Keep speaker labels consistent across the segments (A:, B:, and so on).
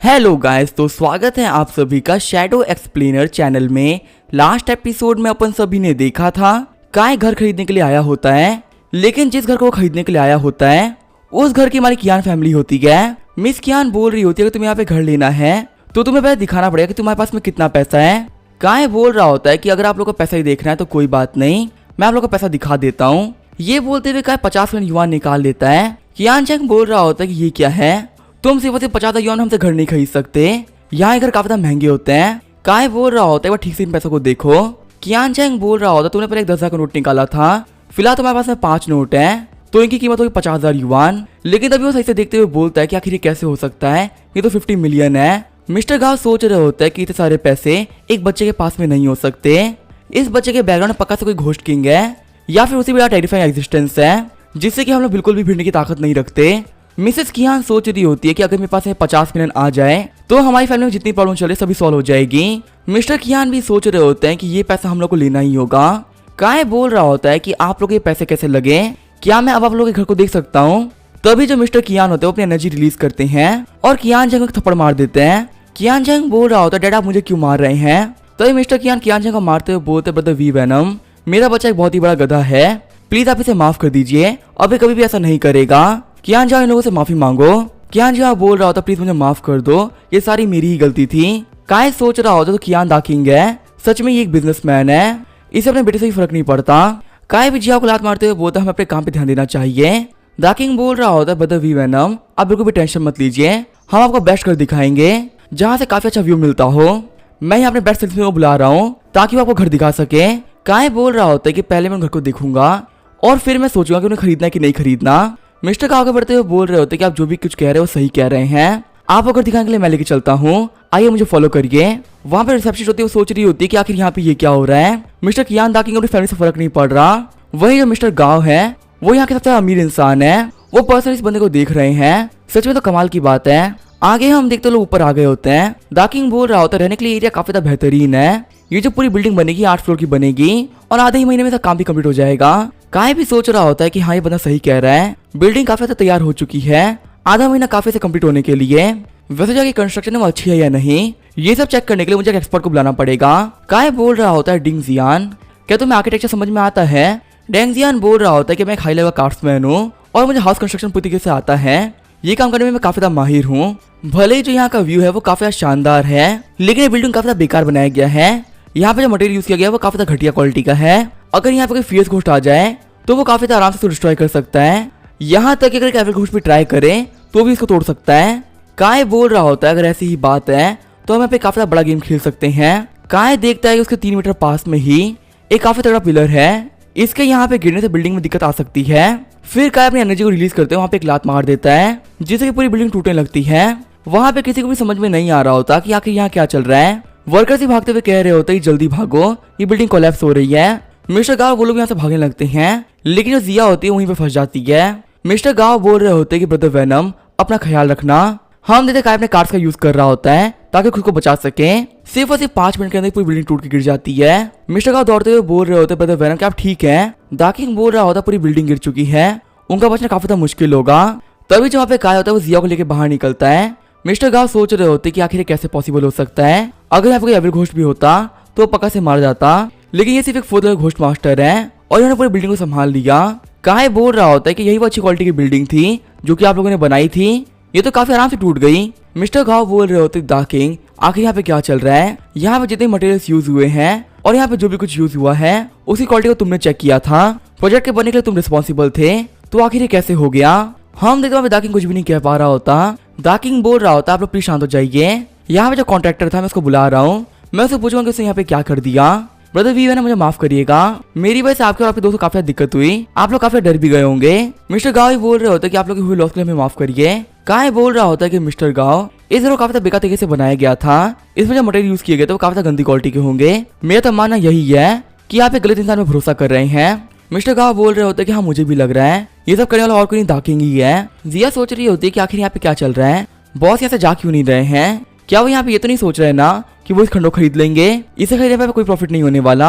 A: Hello guys, तो स्वागत है आप सभी का शैडो एक्सप्लेनर चैनल में। लास्ट एपिसोड में अपन सभी ने देखा था काय घर खरीदने के लिए आया होता है, लेकिन जिस घर को वो खरीदने के लिए आया होता है उस घर की हमारी कियान फैमिली होती है। मिस कियान बोल रही होती है कि तुम्हें यहाँ पे घर लेना है तो तुम्हें पहले दिखाना पड़ेगा कि तुम्हारे पास में कितना पैसा है। काय बोल रहा होता है कि अगर आप लोग को पैसा ही देखना है तो कोई बात नहीं, मैं आप लोग को पैसा दिखा देता हूँ। ये बोलते हुए काय 50 मिलियन युआन निकाल लेता है। कियान चैंग बोल रहा होता है कि ये क्या है, तुम सिर्फ 50 युआन हमसे घर नहीं खरीद सकते, यहाँ घर काफी महंगे होते हैं। काय बोल रहा होता है वो ठीक से इन पैसों को देखो। कियान चैंग बोल रहा होता है तुमने पहले एक 10,000 का नोट निकाला था, फिलहाल तुम्हारे पास में 5 नोट है तो इनकी कीमत होगी 50,000 युआन। लेकिन तभी वो सही से देखते हुए बोलता है कि आखिर ये कैसे हो सकता है, ये तो 50 मिलियन है। मिस्टर गाव सोच रहे होता है कि इतने सारे पैसे एक बच्चे के पास में नहीं हो सकते। इस बच्चे के बैकग्राउंड में पक्का से कोई घोस्ट किंग है या फिर उसी बड़ा टेरिफाइंग एग्जिस्टेंस है जिससे कि हम लोग बिल्कुल भी भिड़ने की ताकत नहीं रखते। मिसेस कियान सोच रही होती है कि अगर मेरे पास 50 मिलियन आ जाए तो हमारी फैमिली में जितनी प्रॉब्लम चले सभी सॉल्व हो जाएगी। मिस्टर कियान भी सोच रहे होते हैं कि ये पैसा हम लोग को लेना ही होगा। काय बोल रहा होता है कि आप लोग ये पैसे कैसे लगे, क्या मैं अब आप लोग के घर को देख सकता हूँ। तभी जो मिस्टर कियान होते हैं वो अपनी एनर्जी रिलीज करते हैं और कियान जंग को थप्पड़ मार देते हैं। कियान जंग बोल रहा होता है डैड आप मुझे क्यों मार रहे हैं। तभी मिस्टर कियान जंग को मारते हुए बोलते ब्रदर वी वेनम, मेरा बच्चा एक बहुत ही बड़ा गधा है, प्लीज आप इसे माफ कर दीजिए, अब कभी भी ऐसा नहीं करेगा। कियान जाओ इन लोगों से माफी मांगो। कियान जाओ बोल रहा होता प्लीज मुझे माफ कर दो, ये सारी मेरी ही गलती थी। काय सोच रहा होता तो कियान दाकिंग है, सच में ये एक बिजनेसमैन है, इसे अपने बेटे से ही फर्क नहीं पड़ता। काय भी जिया को लात मारते हुए बोलता हमें अपने काम पे ध्यान देना चाहिए। दाकिंग बोल रहा होता ब्रदर वी वेनम, आप बिल्कुल भी टेंशन मत लीजिए, हम आपको बेस्ट घर दिखाएंगे जहाँ से काफी अच्छा व्यू मिलता हो। मैं यहाँ अपने बेस्ट सेल्समैन को बुला रहा हूँ ताकि वो आपको घर दिखा सके। काय बोल रहा होता है कि पहले मैं घर को देखूंगा और फिर मैं सोचूंगा कि उन्हें खरीदना है कि नहीं खरीदना। मिस्टर का आगे बढ़ते हुए बोल रहे होते कि आप जो भी कुछ कह रहे हो सही कह रहे हैं, आप अगर दिखाने के लिए मैं लेके चलता हूँ, आइए मुझे फॉलो करिए। वहाँ पे रिसेप्शन होती है, वो सोच रही होती है कि आखिर यहाँ पे ये क्या हो रहा है। मिस्टर कियान दाकिंग अपनी फैमिली से फर्क नहीं पड़ रहा। वही जो मिस्टर गाव है वो यहाँ के सबसे अमीर इंसान है, वो पर्सन इस बंदे को देख रहे हैं। सच में तो कमाल की बात है। आगे हम देखते लोग ऊपर आ गए होते हैं। दाकिंग बोल रहा होता है रहने के लिए एरिया काफी ज्यादा बेहतरीन है, ये जो पूरी बिल्डिंग बनेगी 8 फ्लोर की बनेगी और आधे ही महीने में काम भी कंप्लीट हो जाएगा। काय भी सोच रहा होता है कि हाँ ये बंदा सही कह रहा है, बिल्डिंग काफी ज्यादा तैयार हो चुकी है, आधा महीना काफी से कंप्लीट होने के लिए। वैसे जाके कंस्ट्रक्शन वो अच्छी है या नहीं ये सब चेक करने के लिए मुझे एक एक्सपर्ट को बुलाना पड़ेगा। काय बोल रहा होता है डिंग जियान, क्या तुम्हें आर्किटेक्चर समझ में आता है। डेंग जियान बोल रहा होता है कि मैं एक हाई लेवल क्राफ्ट्समैन हूँ और मुझे हाउस कंस्ट्रक्शन पूरी तरीके से आता है, ये काम करने में मैं काफी ज्यादा माहिर हूँ। भले ही जो यहाँ का व्यू है वो काफी शानदार है, लेकिन ये बिल्डिंग काफी बेकार बनाया गया है। यहाँ पे जो मटेरियल यूज किया गया है वो काफी ज्यादा घटिया क्वालिटी का है। अगर यहाँ पे कोई फियर्स घोस्ट आ जाए तो वो काफी आराम से डिस्ट्रॉय कर सकता है, यहाँ तक कि अगर एविल घोस्ट भी ट्राई करे तो भी इसको तोड़ सकता है। काय बोल रहा होता है अगर ऐसी ही बात है तो हम यहाँ पे काफी बड़ा गेम खेल सकते हैं। काय देखता है कि उसके 3 मीटर पास में ही एक काफी तगड़ा पिलर है, इसके यहाँ पे गिरने से बिल्डिंग में दिक्कत आ सकती है। फिर काय अपनी एनर्जी को रिलीज करते हुए वहाँ पे एक लात मार देता है जिससे कि पूरी बिल्डिंग टूटने लगती है। वहाँ पे किसी को भी समझ में नहीं आ रहा होता कि आखिर यहाँ क्या चल रहा है। वर्कर्स ही भागते हुए कह रहे होते जल्दी भागो, ये बिल्डिंग कोलैप्स हो रही है। मिस्टर गाव वो लोग यहाँ से भागने लगते हैं, लेकिन जो जिया होती है वहीं पे फंस जाती है। मिस्टर गाव बोल रहे होते कि ब्रदर वेनम अपना ख्याल रखना। हम देखते काय अपने कार्ड्स का यूज कर रहा होता है ताकि खुद को बचा सके। सिर्फ और सिर्फ 5 मिनट के अंदर पूरी बिल्डिंग टूट के गिर जाती है। मिस्टर गाव दौड़ते हुए बोल रहे होते ब्रदर वेनम क्या आप ठीक है। दाकिंग बोल रहा होता पूरी बिल्डिंग गिर चुकी है, उनका बचना काफी ज्यादा मुश्किल होगा। तभी जो वहाँ पे काय होता है वो जिया को लेकर बाहर निकलता है। मिस्टर गाव सोच रहे होते कि आखिर कैसे पॉसिबल हो सकता है, अगर यहाँ पे कोई एविल घोस्ट भी होता तो पक्का से मार जाता, लेकिन ये सिर्फ एक 4th लेवल घोस्ट मास्टर है और इन्होंने पूरी बिल्डिंग को संभाल लिया। काय बोल रहा होता है कि यही वो अच्छी क्वालिटी की बिल्डिंग थी जो कि आप लोगों ने बनाई थी, ये तो काफी आराम से टूट गई। मिस्टर गाव बोल रहे होते दाकिंग आखिर यहाँ पे क्या चल रहा है, यहाँ पे जितने मटेरियल्स यूज हुए हैं और यहाँ पे जो भी कुछ यूज हुआ है उसी क्वालिटी को तुमने चेक किया था, प्रोजेक्ट के बनने के लिए तुम रिस्पॉन्सिबल थे, तो आखिर ये कैसे हो गया। हम देखते हैं दाकिंग कुछ भी नहीं कह पा रहा होता। दाकिंग बोल रहा होता आप लोग प्लीज शांत हो जाइए, यहाँ पे जो कॉन्ट्रैक्टर था मैं उसको बुला रहा हूँ, मैं उससे पूछूंगा कि उसने यहाँ पे क्या कर दिया। ब्रदर वी है ना, मुझे माफ करिएगा, मेरी वजह से आपके और आपके दोस्तों को काफी दिक्कत हुई, आप लोग काफी डर भी गए होंगे। मिस्टर गाव ही बोल रहे होते कि आप लोग हुए लॉस के लिए हमें माफ करिए। काय बोल रहा होता है कि मिस्टर गाव इस घर को काफी बेकार तरीके से बनाया गया था, इसमें जो मटेरियल यूज किए गए थे वो काफी गंदी क्वालिटी के होंगे। मेरा तो मानना यही है कि आप एक गलत इंसान में भरोसा कर रहे हैं। मिस्टर गाव बोल रहे होते हैं कि हाँ मुझे भी लग रहा है ये सब करने वाला और कोई नहीं दाकिंग ही है। जिया सोच रही होती है कि आखिर यहाँ पे क्या चल रहा है, बॉस यहाँ से जा क्यों नहीं रहे हैं, क्या वो यहाँ पे ये तो नहीं सोच रहे ना कि वो इस खंडो खरीद लेंगे, इसे खरीदने पर कोई प्रॉफिट नहीं होने वाला,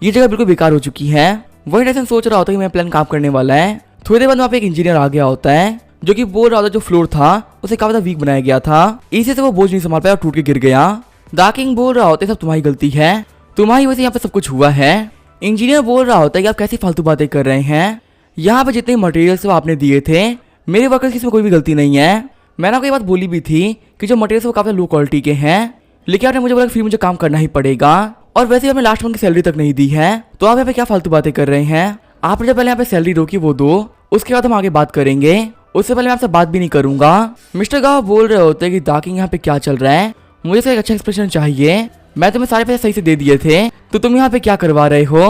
A: ये जगह बिल्कुल बेकार हो चुकी है। वही टाइसन सोच रहा होता है कि मैं प्लान काम करने वाला है। थोड़ी देर बाद वहाँ पे एक इंजीनियर आ गया होता है जो कि बोल रहा था जो फ्लोर था उसे काफी ज्यादा वीक बनाया गया था, इसी से वो बोझ नहीं संभाल पाया और टूट के गिर गया। दाकिंग बोल रहा होता है सब तुम्हारी गलती है, तुम्हारी वजह से यहाँ पे सब कुछ हुआ है। इंजीनियर बोल रहा होता है कि आप कैसी फालतू बातें कर रहे हैं, यहाँ पे जितने मटेरियल्स वो आपने दिए थे मेरे वर्कर्स की इसमें कोई भी गलती नहीं है। मैंने आपको ये बात बोली भी थी कि जो मटेरियल्स वो काफी लो क्वालिटी के हैं, लेकिन आपने मुझे बोला कि फिर मुझे काम करना ही पड़ेगा और वैसे ही आपने लास्ट मंथ की सैलरी तक नहीं दी है, तो आप यहाँ पे क्या फालतू बातें कर रहे हैं। आपने जब पहले यहाँ पे सैलरी रोकी वो दो, उसके बाद हम आगे बात करेंगे, उससे पहले मैं आपसे बात भी नहीं करूंगा। मिस्टर गाव बोल रहे होते हैं कि दाकिंग यहाँ पे क्या चल रहा है, मुझे इसका एक अच्छा एक्सप्रेशन चाहिए, मैं तुम्हें सारे पैसे सही से दे दिए थे तो तुम यहाँ पे क्या करवा रहे हो।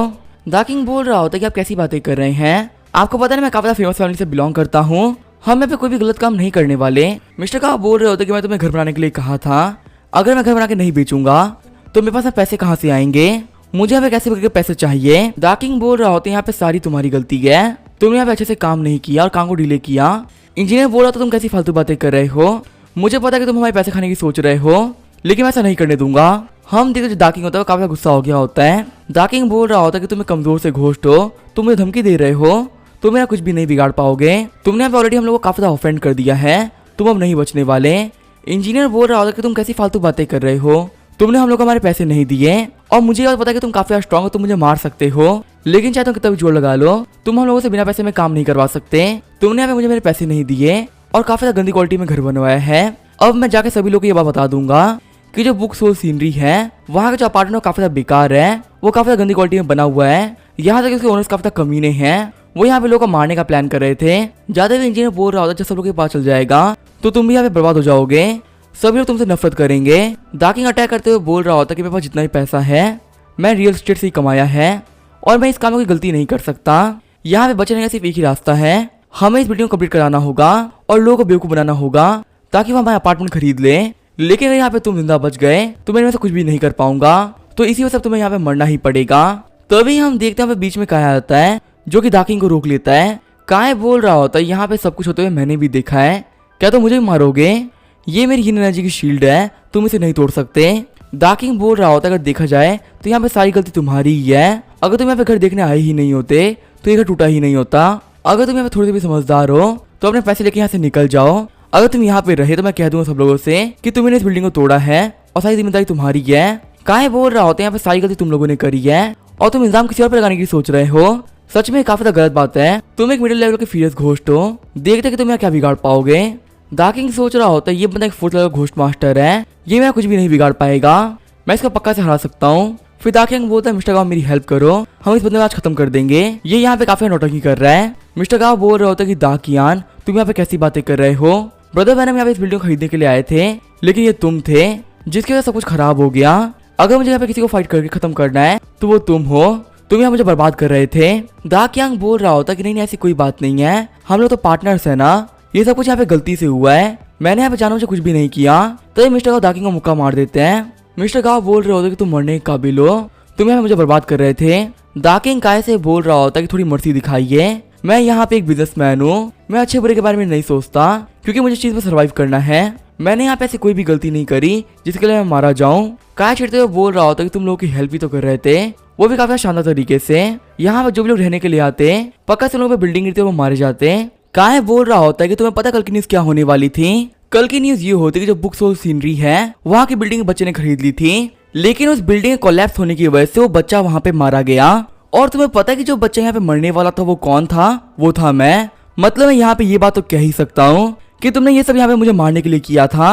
A: दाकिंग बोल रहा होता है कि आप कैसी बातें कर रहे हैं, आपको पता है मैं काफी फेमस फैमिली से बिलोंग करता हूँ, हम यहाँ पे कोई भी गलत काम नहीं करने वाले। मिस्टर गाव बोल रहे होते कि मैं तुम्हें घर बनाने के लिए कहा था, अगर मैं घर बना के नहीं बेचूंगा तो मेरे पास पैसे कहाँ से आएंगे, मुझे यहाँ पे कैसे करके पैसे चाहिए। दाकिंग बोल रहा होता है यहाँ पे सारी तुम्हारी गलती है, तुमने यहाँ पे अच्छे से काम नहीं किया और काम को डिले किया। इंजीनियर बोल रहा था तुम कैसी फालतू बातें कर रहे हो, मुझे पता है कि तुम हमारे पैसे खाने की सोच रहे हो, लेकिन मैं ऐसा नहीं करने दूंगा। हम देखते जो दाकिंग होता है वो काफी गुस्सा हो गया होता है। दाकिंग बोल रहा होता है कि तुम्हें कमजोर से घोस्ट हो, तुम मुझे धमकी दे रहे हो, तुम मेरा कुछ भी नहीं बिगाड़ पाओगे, तुमने यहाँ पे ऑलरेडी हम लोग को काफी ज्यादा ऑफेंड कर दिया है, तुम अब नहीं बचने वाले। इंजीनियर बोल रहा होता है कि तुम कैसी फालतू बातें कर रहे हो, तुमने हम लोग को हमारे पैसे नहीं दिए और मुझे ये पता है कि तुम काफी स्ट्रांग हो, तुम मुझे मार सकते हो, लेकिन चाहे तुम कितना भी जोर लगा लो तुम हम लोगों से बिना पैसे में काम नहीं करवा सकते। तुमने यहाँ पे मुझे मेरे पैसे नहीं दिए और काफी ज्यादा गंदी क्वालिटी में घर बनवाया है। अब मैं जाके सभी लोग को ये बात बता दूंगा कि जो बुक सोल सीनरी है वहाँ का जो अपार्टमेंट काफी ज्यादा बेकार है, वो काफी ज्यादा गंदी क्वालिटी में बना हुआ है, यहाँ तक उसके ओनर्स काफी ज्यादा कमीने हैं, वो यहाँ पे लोगों को मारने का प्लान कर रहे थे। ज्यादा भी इंजीनियर बोल रहा होता जब सब लोग के पास चल जाएगा तो तुम भी यहाँ पे बर्बाद हो जाओगे, सभी लोग तुमसे नफरत करेंगे। दाकिंग अटैक करते हुए बोल रहा होता कि मेरे पास जितना भी पैसा है मैं रियल एस्टेट से ही कमाया है और मैं इस काम में कोई गलती नहीं कर सकता, यहाँ पे बचने का सिर्फ एक ही रास्ता है, हमें इस बिल्डिंग को कंप्लीट कराना होगा और लोगों को बेवकूफ बनाना होगा ताकि वो हमारे अपार्टमेंट खरीद ले, लेकिन अगर यहाँ पे तुम जिंदा बच गए तो मैं इनमें से कुछ भी नहीं कर पाऊंगा, तो इसी वजह से तुम्हें यहाँ पे मरना ही पड़ेगा। तभी हम देखते हैं बीच में काया आता है जो कि दाकिंग को रोक लेता है। काय बोल रहा होता है यहाँ पे सब कुछ होते हुए मैंने भी देखा है, क्या तुम मुझे भी मारोगे, ये मेरी हीन एनर्जी की शील्ड है, तुम इसे नहीं तोड़ सकते। दाकिंग बोल रहा होता है अगर देखा जाए तो यहाँ पे सारी गलती तुम्हारी ही है, अगर तुम यहाँ पे घर देखने आए ही नहीं होते तो ये घर टूटा ही नहीं होता, अगर तुम यहाँ पे थोड़े से भी समझदार हो तो अपने पैसे लेके यहाँ से निकल जाओ, अगर तुम यहाँ पे रहे तो मैं कह दूंगा सब लोगों से कि तुमने इस बिल्डिंग को तोड़ा है और सारी जिम्मेदारी तुम्हारी है। काय बोल रहा होता है यहाँ पे सारी गलती तुम लोगों ने करी है और तुम इल्जाम किसी और पर लगाने की सोच रहे हो, सच में काफी गलत बात है, तुम एक मिडिल लेवल के फीरियस घोस्ट हो, देखते कि तुम यहाँ क्या बिगाड़ पाओगे। दाकिंग सोच रहा होता है ये बंदा एक फोर्थ लेवल घोस्ट मास्टर है, ये मैं कुछ भी नहीं बिगाड़ पाएगा, मैं इसको पक्का से हरा सकता हूँ। फिर दाकिंग बोलता है मिस्टर गाव मेरी हेल्प करो, हम इस बंदे को आज खत्म कर देंगे, ये यहाँ पे काफी नौटंकी कर रहा है। मिस्टर गाव बोल रहा होता है कि दाकियान तुम यहाँ पे कैसी बातें कर रहे हो, ब्रदर मैंने यहाँ पे इस बिल्डिंग को खरीदने के लिए आए थे, लेकिन ये तुम थे जिसकी वजह से सब कुछ खराब हो गया, अगर मुझे यहाँ पे किसी को फाइट करके खत्म करना है तो वो तुम हो, तुम यहाँ मुझे बर्बाद कर रहे थे। दाकियांग बोल रहा होता कि नहीं ऐसी कोई बात नहीं है, हम लोग तो पार्टनर्स है ना, ये सब कुछ यहाँ पे गलती से हुआ है, मैंने यहाँ पे जानबूझ कुछ भी नहीं किया। तो मिस्टर गाव दाकिंग को मुक्का मार देते हैं। मिस्टर गाव बोल रहे होते कि तुम मरने के काबिल हो, तुम यहाँ मुझे बर्बाद कर रहे थे। दाकिंग काय से बोल रहा होता कि थोड़ी मर्सी दिखाइए, मैं यहाँ पे एक बिजनेसमैन हूँ, मैं अच्छे बुरे के बारे में नहीं सोचता क्योंकि मुझे इस चीज में सर्वाइव करना है, मैंने यहाँ पे ऐसी कोई भी गलती नहीं करी जिसके लिए मैं मारा जाऊँ। काय छिड़ते हुए बोल रहा होता कि तुम लोगों की हेल्प भी तो कर रहे थे, वो भी काफी शानदार तरीके से, यहाँ पे जो भी लोग रहने के लिए आते पक्का से लोगों पे बिल्डिंग गिरते वो मारे जाते। काय बोल रहा होता है कि तुम्हें पता कल की न्यूज क्या होने वाली थी, कल की न्यूज ये होती कि जो बुक सोल सीनरी है वहाँ की बिल्डिंग बच्चे ने खरीद ली थी, लेकिन उस बिल्डिंग कोलैप्स होने की वजह से वो बच्चा वहाँ पे मारा गया, और तुम्हें पता है कि जो बच्चा यहाँ पे मरने वाला था वो कौन था, वो था मैं। मतलब मैं यहाँ पे ये बात तो कह ही सकता हूँ कि तुमने ये सब यहाँ पे मुझे मारने के लिए किया था,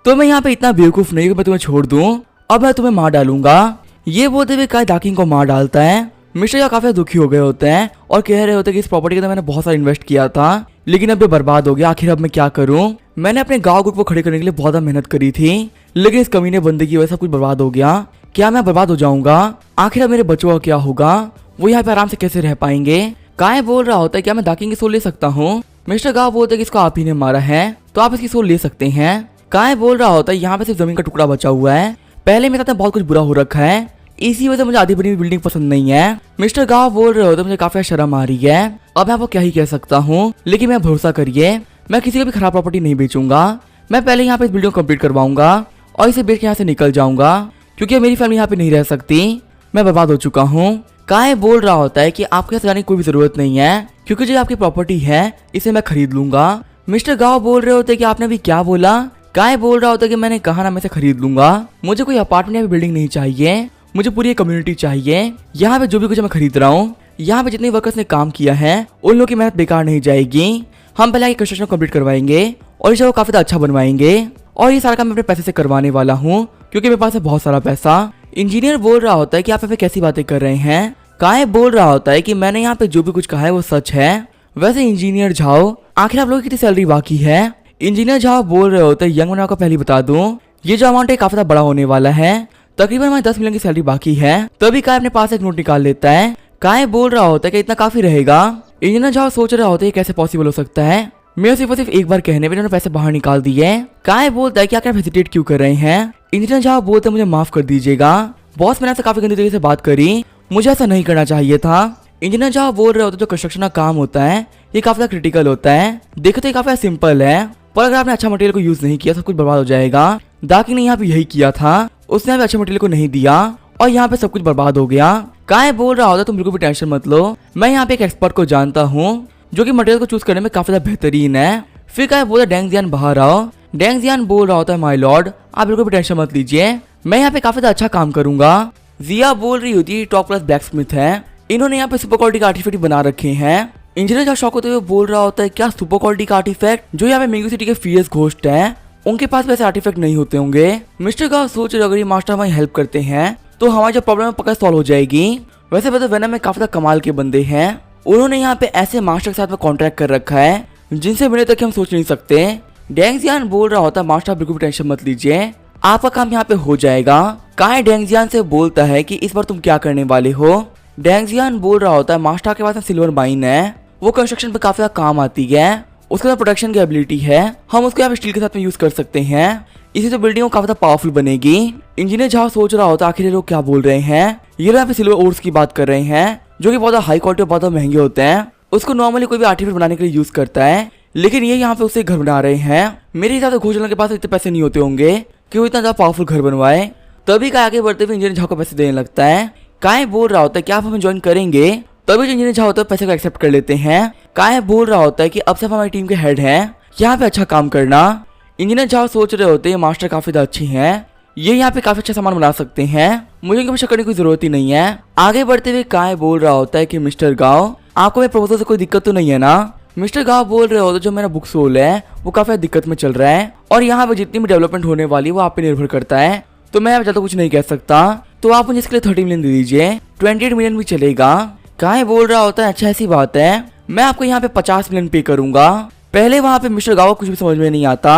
A: तो मैं यहाँ पे इतना बेवकूफ नहीं कि मैं तुम्हें छोड़ दूँ, अब मैं तुम्हें मार डालूंगा। ये बोलते हुए काय दाकिंग को मार डालता है। मिस्टर या काफी दुखी हो गए होते हैं और कह रहे होते हैं कि इस प्रॉपर्टी के अंदर मैंने बहुत सारा इन्वेस्ट किया था, लेकिन अब ये बर्बाद हो गया, आखिर अब मैं क्या करूं, मैंने अपने गांव ग्रुप को खड़े करने के लिए बहुत ज्यादा मेहनत करी थी, लेकिन इस कमीने बंदे की वजह से सब कुछ बर्बाद हो गया, क्या मैं बर्बाद हो जाऊंगा, आखिर अब मेरे बच्चों का क्या होगा, वो यहाँ पे आराम से कैसे रह पाएंगे। काय बोल रहा होता है क्या मैं दाकिंग की सोल ले सकता हूँ। मिस्टर गाव बोलते हैं कि इसको आप ही ने मारा है तो आप इसकी सोल ले सकते हैं। काय बोल रहा होता है यहाँ पे सिर्फ जमीन का टुकड़ा बचा हुआ है, पहले मेरे साथ बहुत कुछ बुरा हो रखा है, इसी वजह से मुझे आधी बनी हुई बिल्डिंग पसंद नहीं है। मिस्टर गाव बोल रहे होते मुझे काफी शर्म आ रही है, अब मैं आपको क्या ही कह सकता हूँ, लेकिन मैं भरोसा करिए मैं किसी को भी खराब प्रॉपर्टी नहीं बेचूंगा, मैं पहले यहाँ पे इस बिल्डिंग को कंप्लीट करवाऊंगा और इसे बेच के यहाँ से निकल जाऊंगा, क्योंकि मेरी फैमिली यहाँ पे नहीं रह सकती, मैं बर्बाद हो चुका हूँ। काय बोल रहा होता है कि आपके यहाँ जाने की कोई भी जरूरत नहीं है, क्योंकि जो आपकी प्रॉपर्टी है इसे मैं खरीद लूंगा, मिस्टर गाओ बोल रहे होते कि आपने अभी क्या बोला। काय बोल रहा होता कि मैंने कहा ना मैं इसे खरीद लूंगा, मुझे कोई अपार्टमेंट या बिल्डिंग नहीं चाहिए, मुझे पूरी कम्युनिटी चाहिए। यहाँ पे जो भी कुछ मैं खरीद रहा हूँ, यहाँ पे जितने वर्कर्स ने काम किया है उन लोगों की मेहनत बेकार नहीं जाएगी। हम पहले आगे कंस्ट्रक्शन कंप्लीट करवाएंगे और इसे वो काफी अच्छा बनवाएंगे और ये सारा काम मैं अपने पैसे से करवाने वाला हूँ क्योंकि मेरे पास है बहुत सारा पैसा। इंजीनियर बोल रहा होता है कि आप यहाँ पे कैसी बातें कर रहे हैं। काय बोल रहा होता है कि मैंने यहाँ पे जो भी कुछ कहा है वो सच है। वैसे इंजीनियर झाओ, आखिर आप लोगों की कितनी सैलरी बाकी है। इंजीनियर झाओ बोल रहे होते हैं, यंग मैन आपको पहले बता दूं, ये जो अमाउंट है काफी ज्यादा बड़ा होने वाला है, तकरीबन हमारे 10 मिलियन की सैलरी बाकी है। तभी काय अपने पास एक नोट निकाल लेता है। काय बोल रहा होता है कि इतना काफी रहेगा। इंजीनियर झाओ सोच रहा होता है कैसे पॉसिबल हो सकता है, मेरे सिर्फ एक बार कहने पे इन्होंने पैसे बाहर निकाल दिए। काय बोलता है कि आप हेजिटेट क्यों कर रहे हैं। इंजीनियर झाओ बोलते हैं मुझे माफ कर दीजिएगा, बॉस मैंने आपसे काफी गंदी तरीके से बात करी, मुझे ऐसा नहीं करना चाहिए था। इंजीनियर झाओ बोल रहे होते जो कंस्ट्रक्शन का काम होता है ये काफी क्रिटिकल होता है। देखो तो ये काफी सिंपल है, पर अगर आपने अच्छा मटेरियल को यूज नहीं किया सब कुछ बर्बाद हो जाएगा। दाकी ने यहाँ पे यही किया था, उसने यहाँ पे अच्छे मटेरियल को नहीं दिया और यहाँ पे सब कुछ बर्बाद हो गया। काय बोल रहा होता तुम बिल्कुल भी टेंशन मत लो, मैं यहाँ पे एक एक्सपर्ट को जानता हूँ जो कि मटेरियल को चूज करने में काफी ज्यादा बेहतरीन है। फिर काय बोला डेंग जियान बाहर आओ। डेंग जियान बोल रहा होता है माय लॉर्ड आप बिल्कुल भी टेंशन मत लीजिए, मैं यहाँ पे काफी ज्यादा अच्छा काम करूंगा। जिया बोल रही होती है टॉप क्लास ब्लैक स्मिथ है, इन्होंने यहाँ पे सुपर क्वालिटी का आर्टिफैक्ट बना रखे हैं। इंजीनियर का शौक होते हुए बोल रहा होता है क्या सुपर क्वालिटी का आर्टिफैक्ट, जो यहाँ पे मेंगू सिटी के फीएस घोस्ट है उनके पास वैसे आर्टिफैक्ट नहीं होते होंगे। मिस्टर गाओ सोच रहे अगर ये मास्टर हमारी हेल्प करते हैं तो हमारी जो प्रॉब्लम है पक्का सॉल्व हो जाएगी। वैसे वेनम में काफी कमाल के बंदे हैं, उन्होंने यहाँ पे ऐसे मास्टर के साथ में कॉन्ट्रैक्ट कर रखा है जिनसे मिलने तक हम सोच नहीं सकते। डेंगजियान बोल रहा होता मास्टर बिल्कुल भी टेंशन मत लीजिए, आपका काम यहाँ पे हो जाएगा। काय डेंगजियान से बोलता है कि इस बार तुम क्या करने वाले हो। डेंगजियान बोल रहा होता है मास्टर के पास सिल्वर माइन है, वो कंस्ट्रक्शन पे काफी काम आती है, उसके पास प्रोटेक्शन की एबिलिटी है, हम उसको यहाँ पे स्टील के साथ में यूज कर सकते हैं, इसी से बिल्डिंग काफी पावरफुल बनेगी। इंजीनियर झाओ सोच रहा होता आखिर लोग क्या बोल रहे हैं, ये लोग यहाँ पे सिल्वर ओर्स की बात कर रहे हैं जो कि बहुत हाई क्वालिटी और बहुत महंगे होते हैं, उसको नॉर्मली कोई भी आर्टिफिशियल बनाने के लिए यूज करता है, लेकिन ये यहाँ पे उससे घर बना रहे हैं। मेरे हिसाब से घोषणा के पास इतने पैसे नहीं होते होंगे कि वो इतना ज्यादा पावरफुल घर बनवाए। तभी काय आगे बढ़ते हुए इंजीनियर झाओ को पैसे देने लगता है। काय बोल रहा होता है क्या आप हमें ज्वाइन करेंगे, तभी जो इंजीनियर झाओ होता है पैसे को एक्सेप्ट कर लेते हैं। काय बोल रहा होता है कि अब से हमारी टीम के हेड हैं, यहाँ पे अच्छा काम करना। इंजीनियर झाओ सोच रहे होते हैं मास्टर काफी ज्यादा अच्छी हैं, ये यहाँ पे काफी अच्छा सामान बना सकते हैं, मुझे इनके पीछे करने की जरूरत ही नहीं है। आगे बढ़ते हुए काय बोल रहा होता है कि मिस्टर गाओ आपको मेरे प्रपोजल से कोई दिक्कत तो नहीं है ना। मिस्टर गाओ बोल रहे होते जो मेरा बुक सोल है वो काफी दिक्कत में चल रहा है और यहाँ पे जितनी भी डेवलपमेंट होने वाली है वो आप पे निर्भर करता है, तो मैं ज्यादा कुछ नहीं कह सकता, तो आप मुझे इसके लिए 30 मिलियन दे दीजिए, 28 मिलियन भी चलेगा। काय बोल रहा होता है अच्छा ऐसी बात है, मैं आपको यहाँ पे 50 मिलियन पे करूंगा। पहले वहाँ पे मिस्टर गाओ कुछ भी समझ में नहीं आता।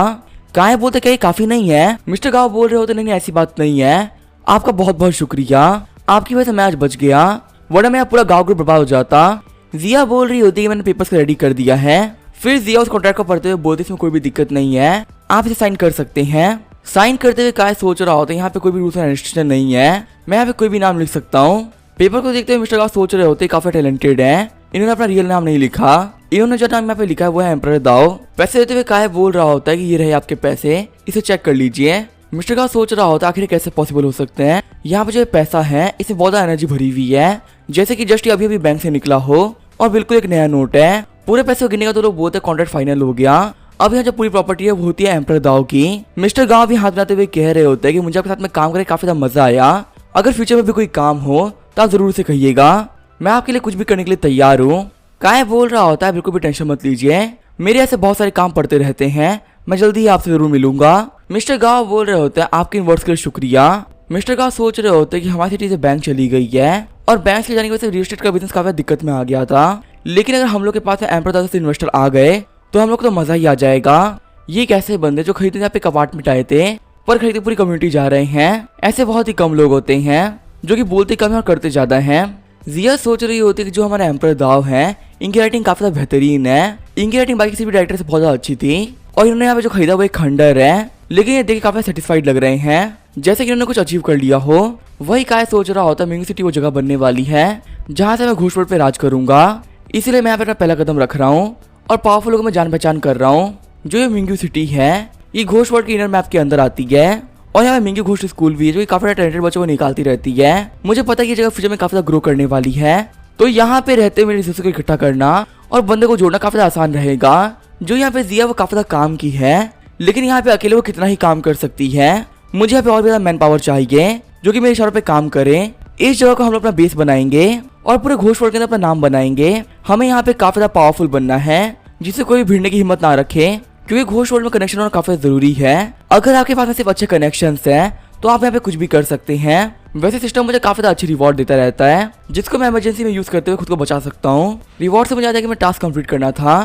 A: काय बोलते क्या ये काफी नहीं है, मिस्टर गाओ बोल रहे होते नहीं ऐसी बात नहीं है, आपका बहुत बहुत शुक्रिया, आपकी वजह से मैं आज बच गया, वरना मेरा पूरा गाँव ग्रुप बर्बाद हो जाता। जिया बोल रही होती है मैंने पेपर्स को रेडी कर दिया है। फिर जिया उस कॉन्ट्रैक्ट को पढ़ते हुए बोलते इसमें कोई भी दिक्कत नहीं है, आप इसे साइन कर सकते हैं। साइन करते हुए काय सोच रहा होता है यहाँ पे कोई भी रूल्स एंड रेस्ट्रिक्शन नहीं है, मैं यहाँ पे कोई भी नाम लिख सकता हूँ। पेपर को देखते हुए मिस्टर गाओ सोच रहे होते काफी टैलेंटेड है, इन्होंने अपना रियल नाम नहीं लिखा, इन्होंने जो नाम यहाँ पे लिखा है वो है एम्परर दाओ। पैसे देते हुए काय बोल रहा होता है कि ये रहे आपके पैसे, इसे चेक कर लीजिए। मिस्टर गाओ सोच रहा होता है आखिर कैसे पॉसिबल हो सकते हैं, यहाँ पे जो पैसा है इसमें बहुत ज्यादा एनर्जी भरी हुई है, जैसे कि जस्ट अभी बैंक से निकला हो और बिल्कुल एक नया नोट है। पूरे पैसे को गिनने का तो लोग बोलते हैं कॉन्ट्रैक्ट फाइनल हो गया। अब यहाँ जो पूरी प्रॉपर्टी है वो होती है एम्परर दाओ की। मिस्टर गाओ भी हाथ बनाते हुए कह रहे होते हैं कि मुझे आपके साथ में काम करके काफी ज्यादा मजा आया, अगर फ्यूचर में भी कोई काम हो तो आप जरूर से कहिएगा, मैं आपके लिए कुछ भी करने के लिए तैयार हूँ। काय बोल रहा होता है बिल्कुल भी टेंशन मत लीजिए, मेरे ऐसे बहुत सारे काम पड़ते रहते हैं, मैं जल्दी ही आपसे जरूर मिलूंगा। मिस्टर गाओ बोल रहे होते हैं आपके इन वर्ड्स के लिए शुक्रिया। मिस्टर गाओ सोच रहे होते हैं कि हमारी सिटी से बैंक चली गई है और बैंक से जाने की वजह से रियल एस्टेट का बिजनेस काफी दिक्कत में आ गया था, लेकिन अगर हम लोग के पास एम्परर दाओ से इन्वेस्टर आ गए तो हम लोग को तो मजा ही आ जाएगा। ये कैसे बंदे जो खरीदने यहाँ पे कपाट आए थे पर खरीदे पूरी कम्युनिटी जा रहे हैं, ऐसे बहुत ही कम लोग होते हैं जो कि बोलते कम है और करते ज्यादा हैं। जिया सोच रही होती है कि जो हमारे एम्परर दाओ हैं इनकी राइटिंग काफी ज्यादा बेहतरीन है, इनकी राइटिंग बाकी किसी भी डायरेक्टर से बहुत ज्यादा अच्छी थी और इन्होंने यहाँ पे जो खरीदा वो एक खंडर है, लेकिन ये देख काफी सेटिस्फाइड लग रहे हैं जैसे कि इन्होंने कुछ अचीव कर लिया हो। वही काय सोच रहा होता है मेंगू सिटी वो जगह बनने वाली है जहाँ से मैं घूसपैठ पे राज करूंगा, इसीलिए मैं यहाँ पे अपना पहला कदम रख रहा हूँ और पावरफुल लोगों में जान पहचान कर रहा हूँ। जो ये मेंगू सिटी है ये घोष वर्ल्ड के इनर मैप के अंदर आती है और यहाँ पे मेंगू घोष स्कूल भी है जो कि काफी टैलेंटेड बच्चों को निकालती रहती है। मुझे पता है कि ये जगह फ्यूचर में काफी ज्यादा ग्रो करने वाली है, तो यहाँ पे रहते हुए मेरे रिसोर्स को इकट्ठा करना और बंदे को जोड़ना काफी आसान रहेगा। जो यहाँ पे जिया वो काफी ज्यादा काम की है, लेकिन यहाँ पे अकेले वो कितना ही काम कर सकती है। मुझे यहाँ पे और भी ज्यादा मैन पावर चाहिए जो कि मेरे इशारों पे काम करे। इस जगह को हम लोग अपना बेस बनाएंगे और पूरे घोस्ट वर्ल्ड के अंदर अपना नाम बनाएंगे। हमें यहाँ पे काफी ज्यादा पावरफुल बनना है जिससे कोई भिड़ने की हिम्मत ना रखे, क्योंकि घोस्ट वर्ल्ड में कनेक्शन होना काफी जरूरी है। अगर आपके पास में सिर्फ अच्छे कनेक्शन है तो आप यहाँ पे कुछ भी कर सकते हैं। वैसे सिस्टम मुझे काफी अच्छी रिवॉर्ड देता रहता है जिसको मैं इमरजेंसी में यूज करते हुए खुद को बचा सकता हूँ। रिवॉर्ड से मुझे याद है कि मैं टास्क कंप्लीट करना था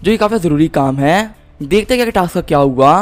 A: जो कि काफी जरूरी काम है। देखते हैं कि टास्क का क्या हुआ।